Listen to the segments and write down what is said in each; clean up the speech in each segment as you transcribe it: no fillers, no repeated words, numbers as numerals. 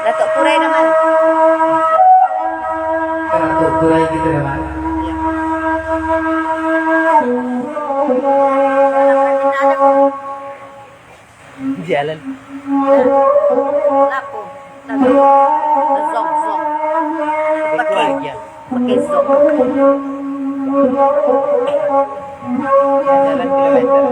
Ratu Kurai namanya. Ratu Kurai gitu ya, Pak. jalan. Lapo. Zong zong. Pakai lagi ya. Pakai zong. Jalan kilometer.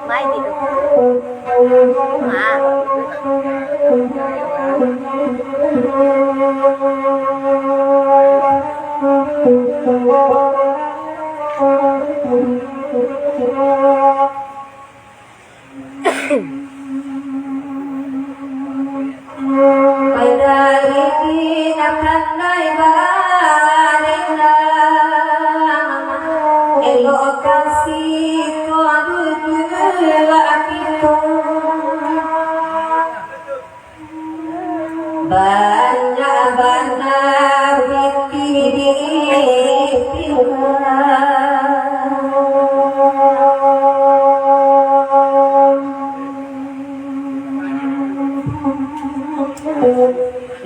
Mai gitu.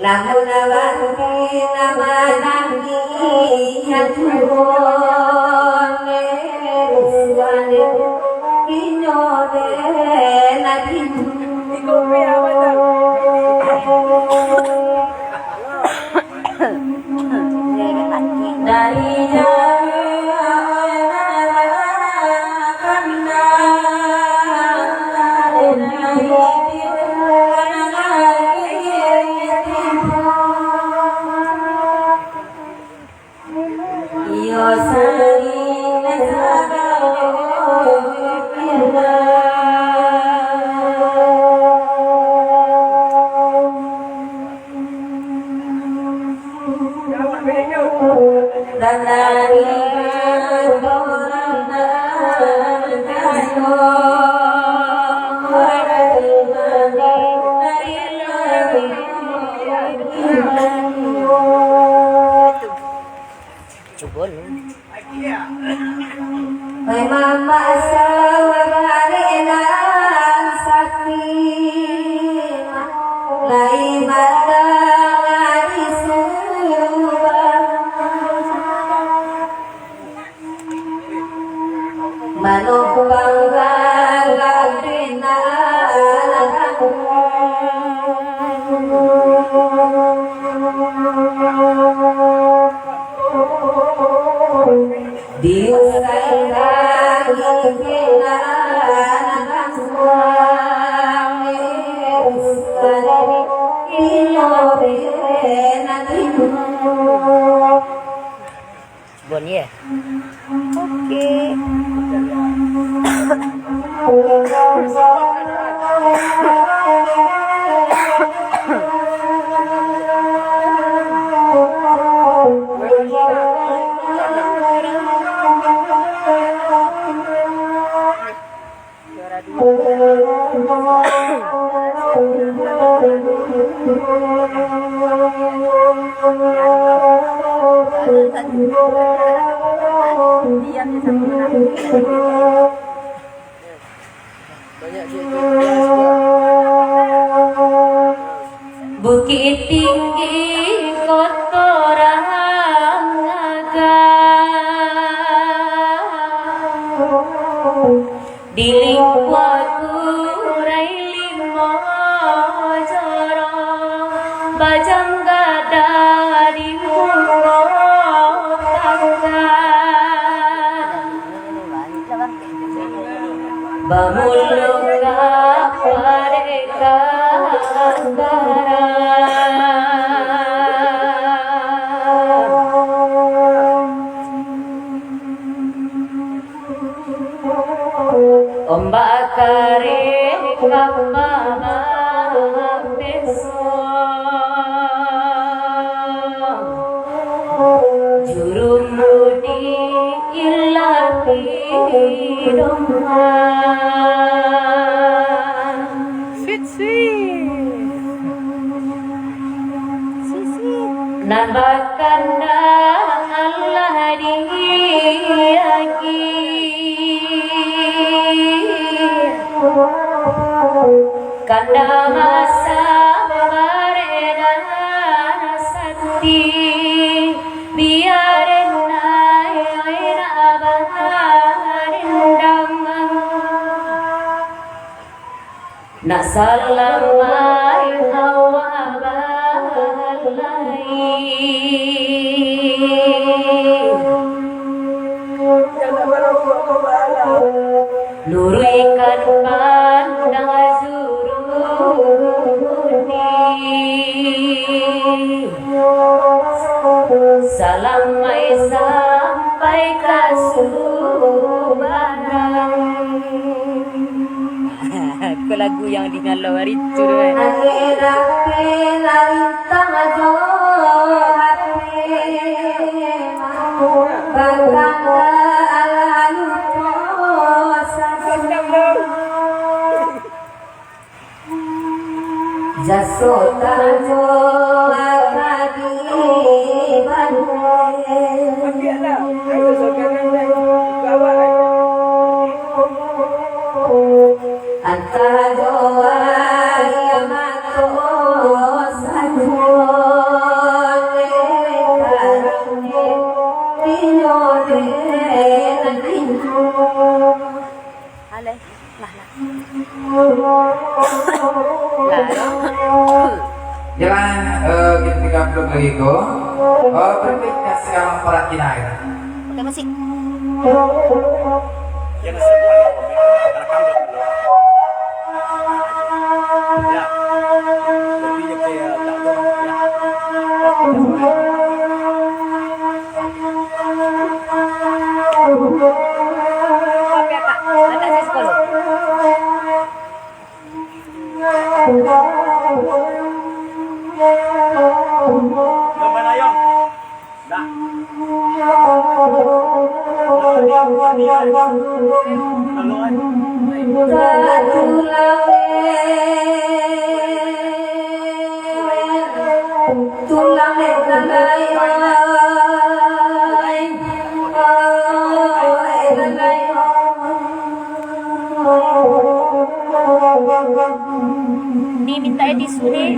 Namun awanti nama nangi yang tuone uswane inyode nadi dari Mama sawarinan sakti lai batang adisuba manopang gagabina Bon ya. Oke. Bukit tinggi kotoran di lingkuaku rai limo joro bajang gada di muro tangga bamulunga pareka andara ombak kare kapama beso jurumudi ilati domba Nabakanda Allah diyaki Kanda masa baredan sati biarin ayoina abarindam nasalamai hawa lurikan pandang zuruni salam mai sampai ke Subang Aku lagu yang dingalau hari itu tu kan. Jasota jo akadi antara doa yang mato Alay, lah. Jangan ketika belum lagi go, berikutnya sekarang para kinair. Pakai musik. Yang sebuah rekam dulu. Ya. Lebih kayak tak Apa kak? Ada saya sekolah. Mana yang? Dah. Ni minta tisu ni.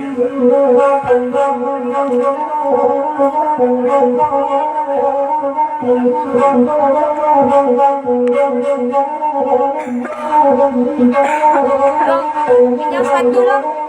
Minyak satu loh.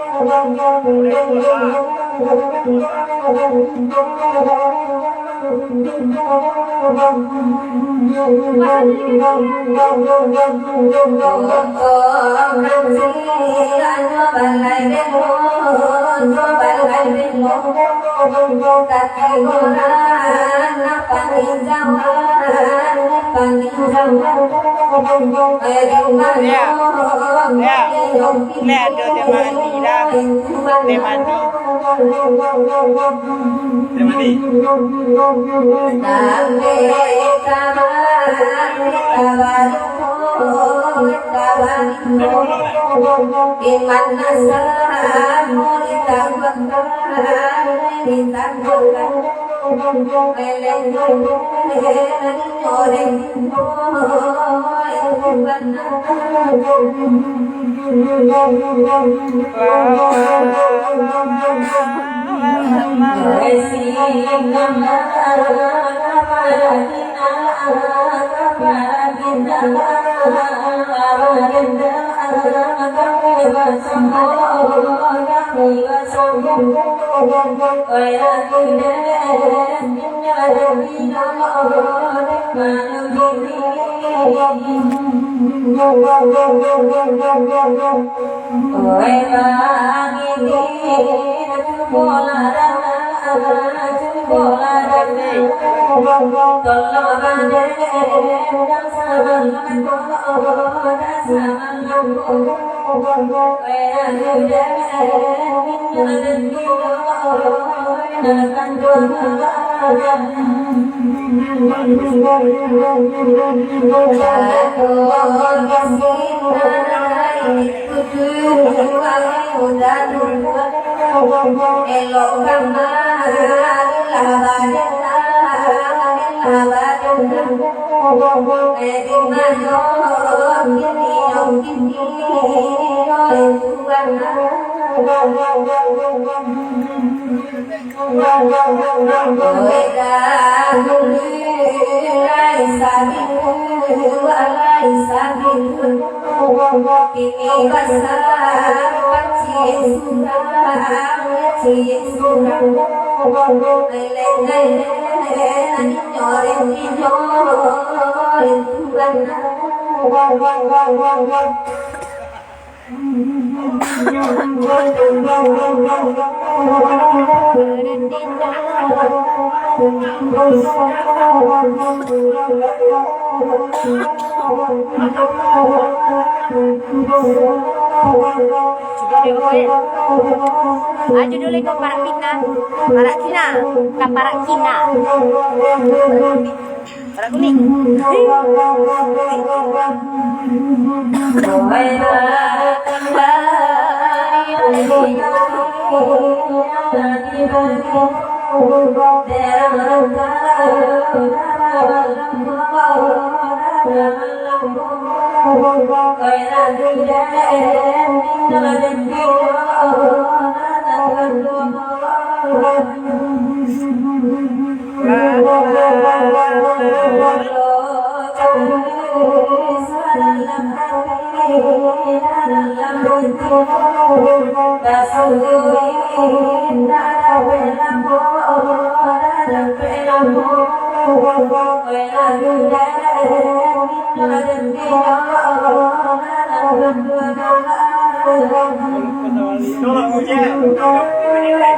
Judulnya kau Parak Kina. Parak Kina. Bukan Parak Kina. Parak kuning.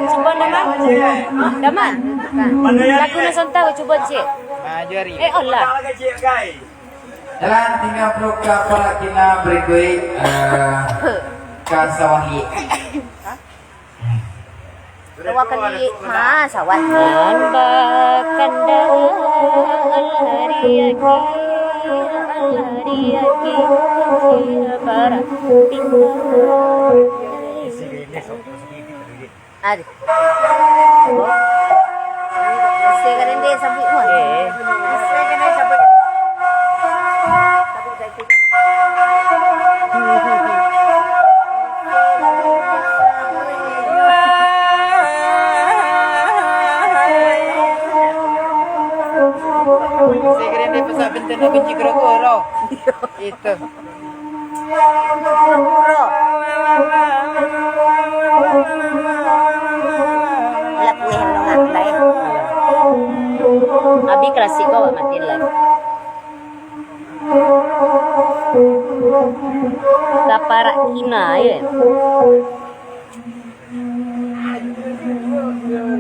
Coba Daman. Lagu Nusantara coba cik. Allah. Jalan tinggal program para kita berikut kasawahi. Bawakan di sawat. Bakan alhariyaki para pintar. Ada. Sekarang dia sampai mana? Sekarang dia sampai. Sekarang dia pasal bentana benci kero-kero. Itu. Abi klasik kau mati lah. Kaparak Kina ya.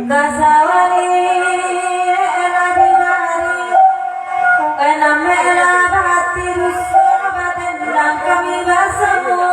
Kasawari radimari enamela batirus badan dalam kami bersama.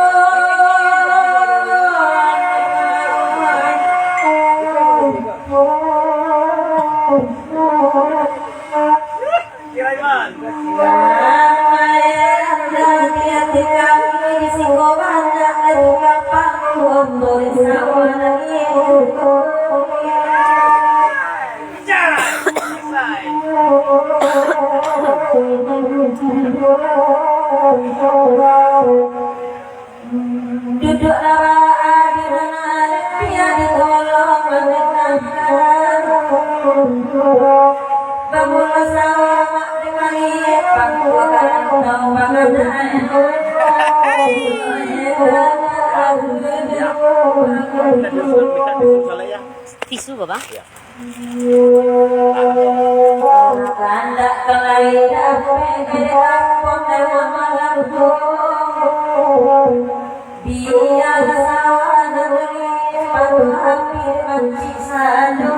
Duduk rawa di mana dia ditolong menenangkan. Bangun bersama di kali pangkuan tahu banganan. Tisu bapa? Tanda kelai dapat berapun dalam malam tu. Dia sawan negeri padu hampir benci sadu.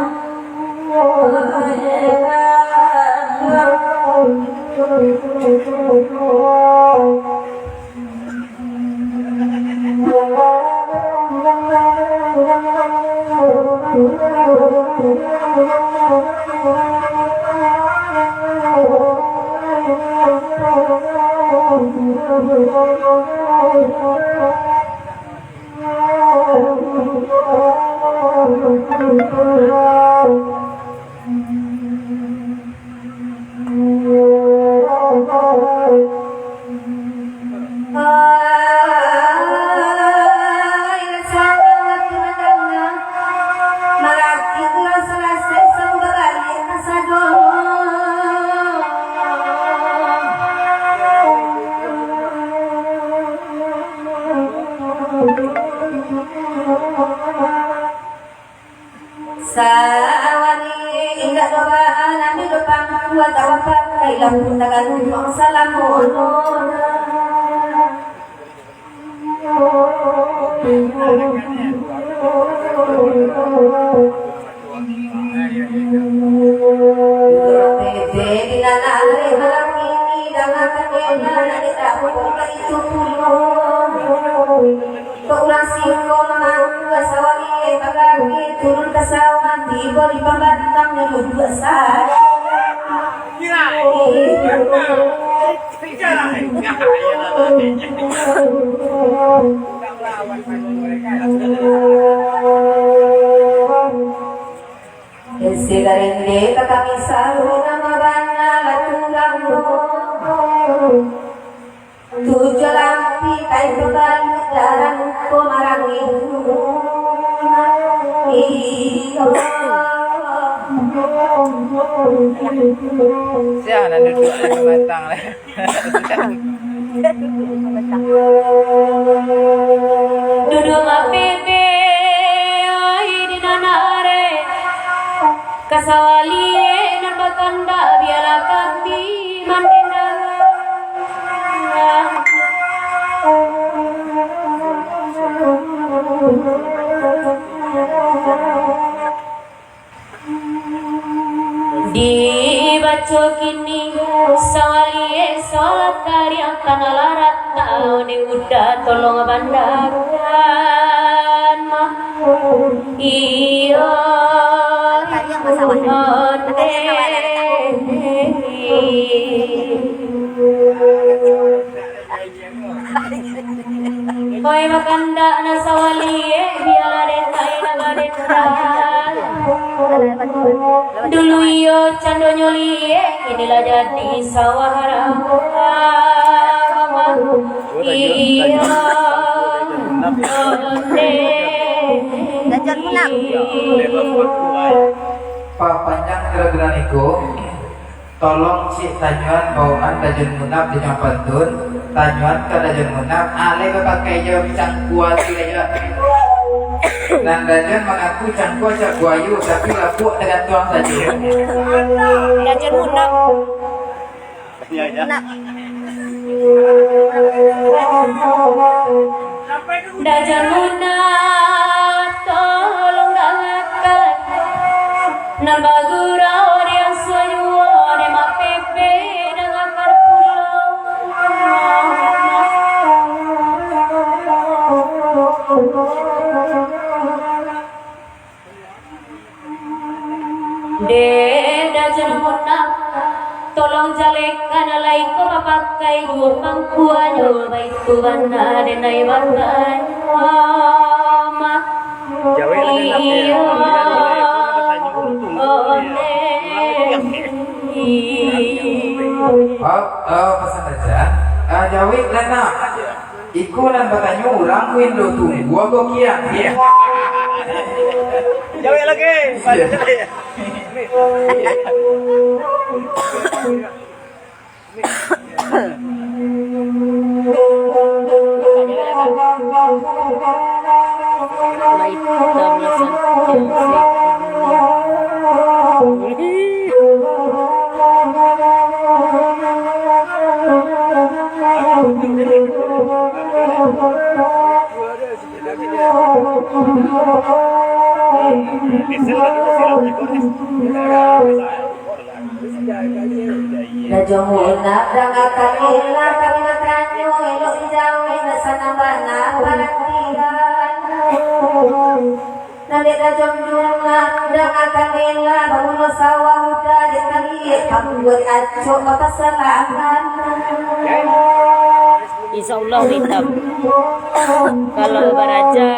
pun tagal salamun turun ke sawah diberi pembatangnya dua saja. Segarende kami selalu nama bana latulang tujuh lampi kain kebal dalam komarangi Siya na duduk na matang lah. duduk ngapete ai di nanare kasawali nambakanda biala kami mandina dibaco kini sawali salat karya kanalarat tahun udah tolong bandaran mah iyo Kalian masalah. Hoy makanda na sawali biala den kay nagadendran dulu iyo cando nyoli inilah jadi sawahara iyo Dajan munang. Pak panjang kira-kira niku tolong si tanyuan bawaan dajan munap di pantun tanyuan ke dajan munap ale ke pakai jawab cangkuat aja dan dajan mengaku cangkuat cangkuayu tapi lapuk dengan tuang saja dajan munang Ya, ya. Nak. dajan munang tolong dangakan nambagura yang soyo de mapepe dengan de dajan munang tolong jalekan alaiko papakai jual pangkuanyo baik tuan ada nai bagai mama Jawa lagi pesan aja Jawi lena ikulan bertanya orang window tunggu aku kian ya Jawa lagi. Najomuna dangatan ila kami matanyo ilo ijawi nasanambana parantiran Nali najomuna dangatan ila banguno sawah muda dekali pambuat aco kota selangan Insyaallah hitam. Kalau baraja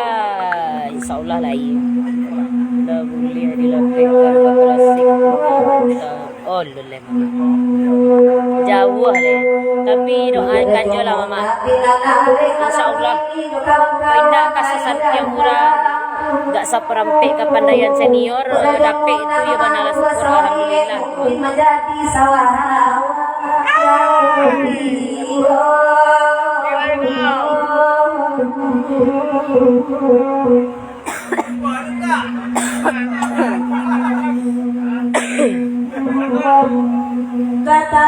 insyaallah lain. Dah boleh dilakukan ke klasik. Oh lulem. Jauh le. Tapi doakan je lah mama. Insyaallah. Pindah kasasan yang murah. Gak saperampek kepandaian senior dapet itu ya banalah syukur alhamdulillah. Menjadi sawah kata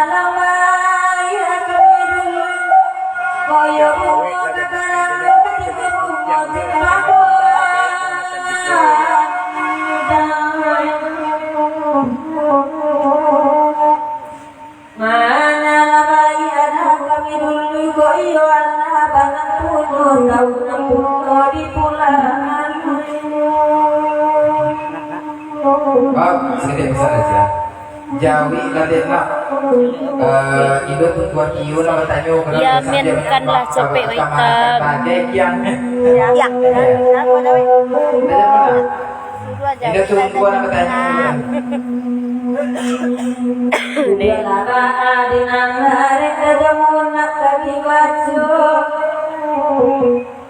sedikit besar aja. Jawi ladenlah ido tua kiu nama tanyo Ya, menkanlah cepet maitab. yang Ya, dan pada we. Dua aja. ido tua nama tanyo Lala adinang hari kejamunak kaki bacu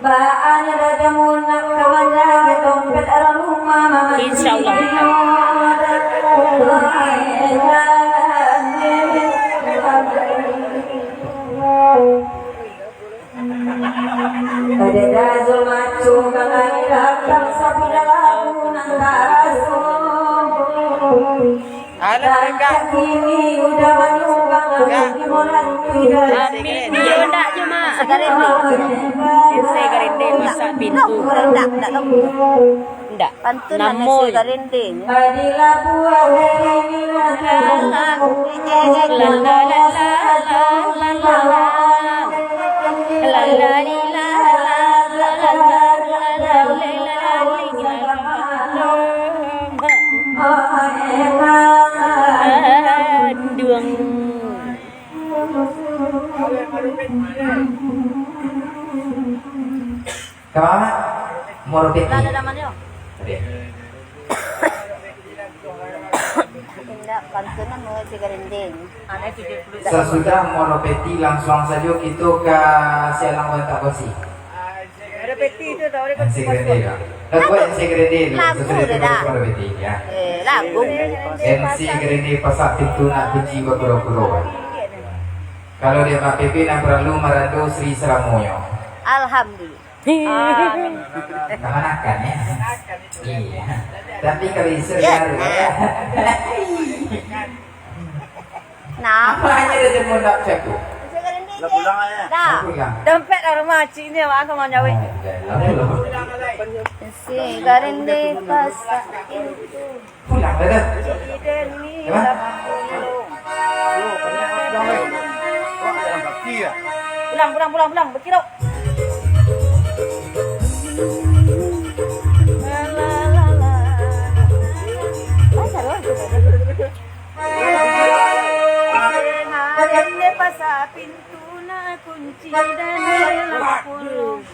Baan kejamunak kawanja ketompet arah rumah mama Insyaallah. Ada dazul macu kangai rakam sapida lagu nang karasu Alam mereka. Kini udah menyumbang lagi molan tidak Amin. Yo ndak je mak. Saya garinde masak pintu. Enggak tahu. Ndak. Pantun Namoy. nasi garinding. Adilah buah ini La la la la la la la. La la li la la la la la Đường Kamu mau roti? Ada namanya. Tadi. Enggak pantunan mau nasi garinding. Sesudah moropeti langsung saja kita ke Selang Bantak Kosi. Ada peti itu tahu dia NC Grande ya. Lagu NC Grande Lagu sesudah dah itu dah. moropeti ya. Lagu. NC Grande pasak pintu nak kunci berpura-pura. Kalau dia Pak PP nak perlu meradu Sri Seramoyo. Alhamdulillah. Kemanakan ya? Iya. Tapi kalau segar Nah, apa hanya ada jemu nak cakap? nasi garinding. Lah pulang aja. Dah. Pulang. dompet dari rumah cik ni awak aku mau nyawi. Nasi garinding pasak Pulang dah. ini Gimana? Wah, dalam bakti ya. Pulang berkira. Garinde pasar pintu na kunci dan lampu.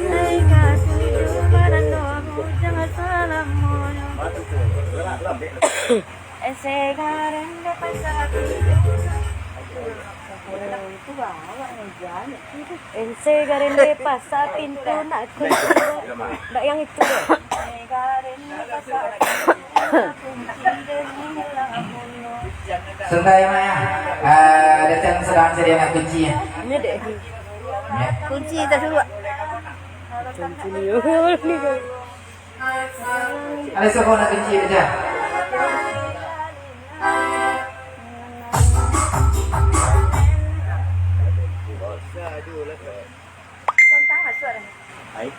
Hai kasih barang dogu jangan salam moyo. Ese garinde pasar pintu. Ense garinde pasar pintu nak kunci. Ndak yang itu deh. Sudah ya Maya. Datang sedang sedia nak kunci ya. Ini deh. Ya. kunci kita dulu. Ada siapa nak kunci aja? Tentang masuk ada. Hai.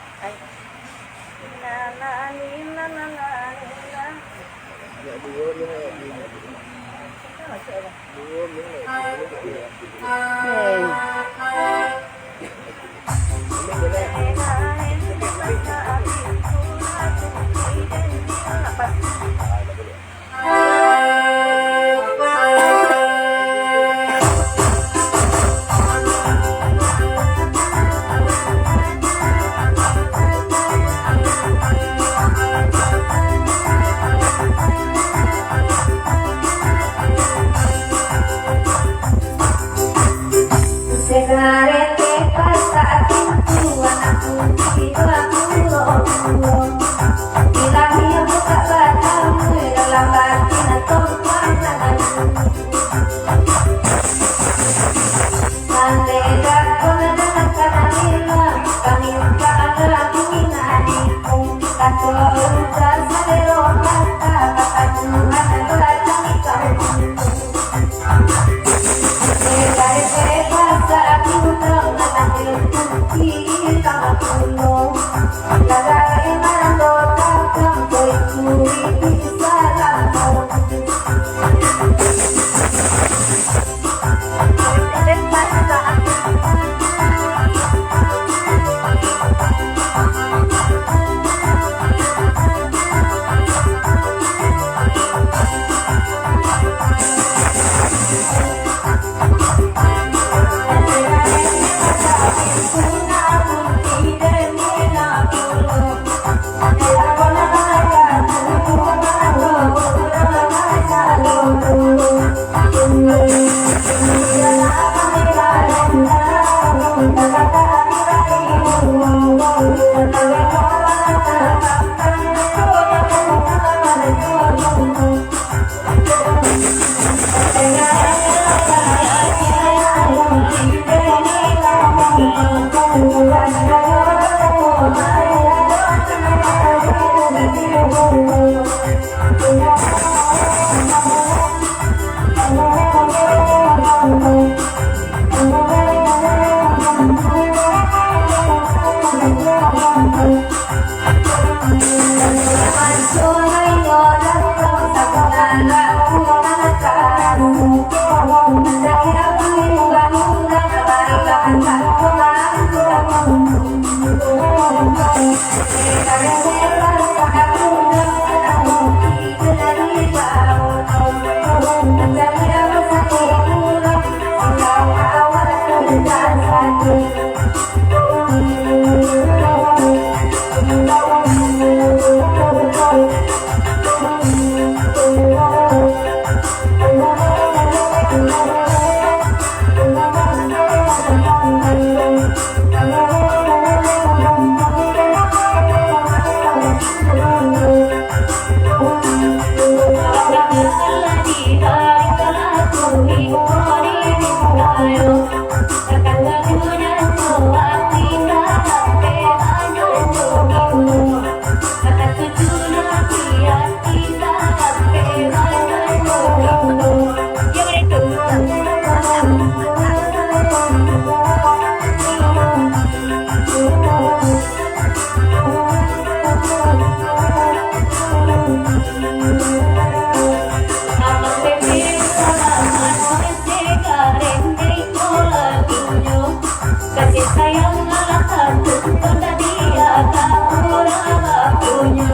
Kasih sayang malah satu pada dia tak kurang punya.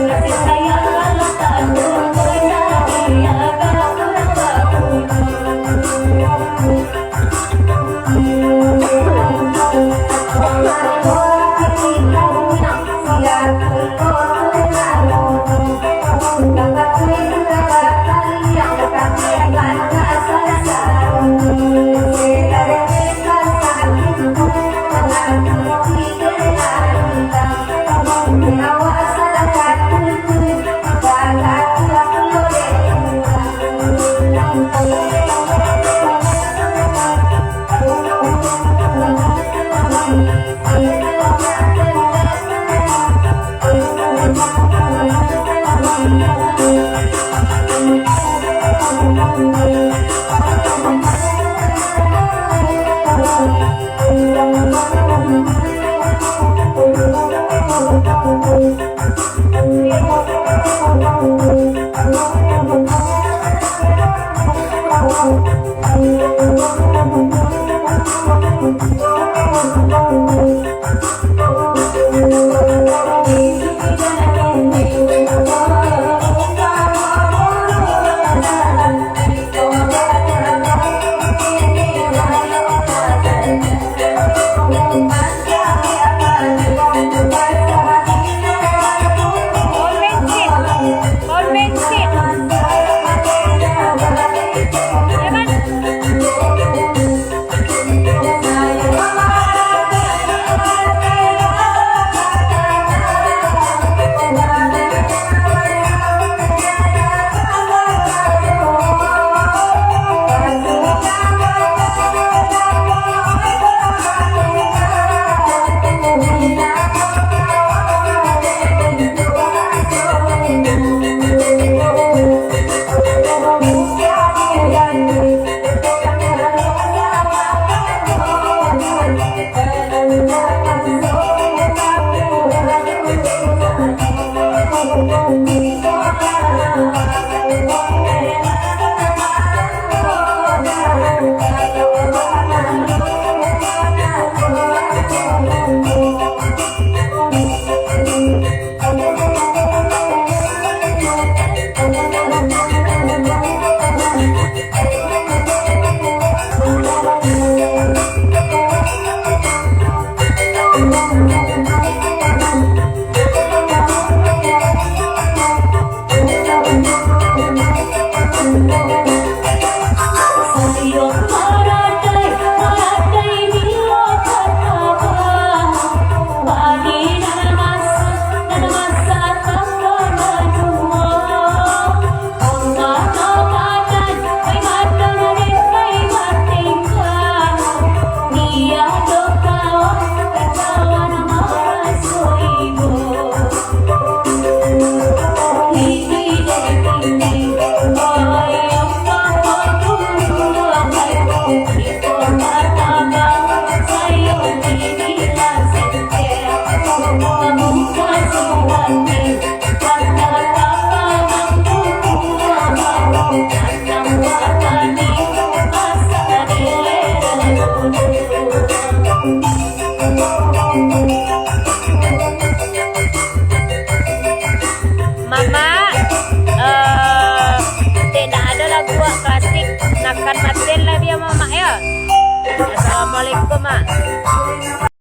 Kasih sayang malah satu pada dia tak kurang